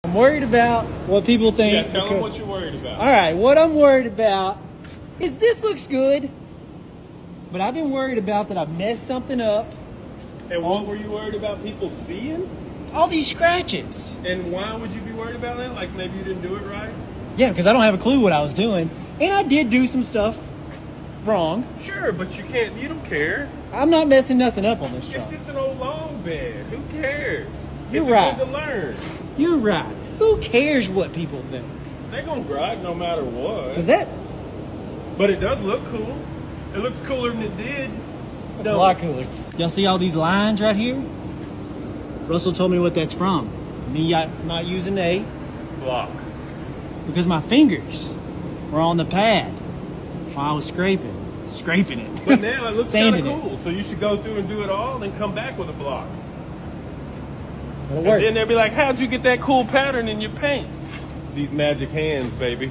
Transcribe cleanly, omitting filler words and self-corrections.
I'm worried about what people think. Yeah, tell them what you're worried about. All right, what I'm worried about is this looks good, but I've been worried about that I've messed something up. And what were you worried about people seeing? All these scratches. And why would you be worried about that? Like maybe you didn't do it right? Yeah, because I don't have a clue what I was doing. And I did do some stuff wrong. Sure, but you don't care. I'm not messing nothing up on this truck. It's just an old long bed. Who cares? You're It's right. good to learn. You're right. Who cares what people think? They're going to gripe no matter what. Because that, But it does look cool. It looks cooler than it did. that's a lot cooler. Y'all see all these lines right here? Russell told me what that's from. Me not using A Block. because my fingers were on the pad while I was scraping it. But now it looks kind of Sanding it. cool. So you should go through and do it all and come back with a block. It'll And work. then they'll be like, how'd you get that cool pattern in your paint? These magic hands, baby.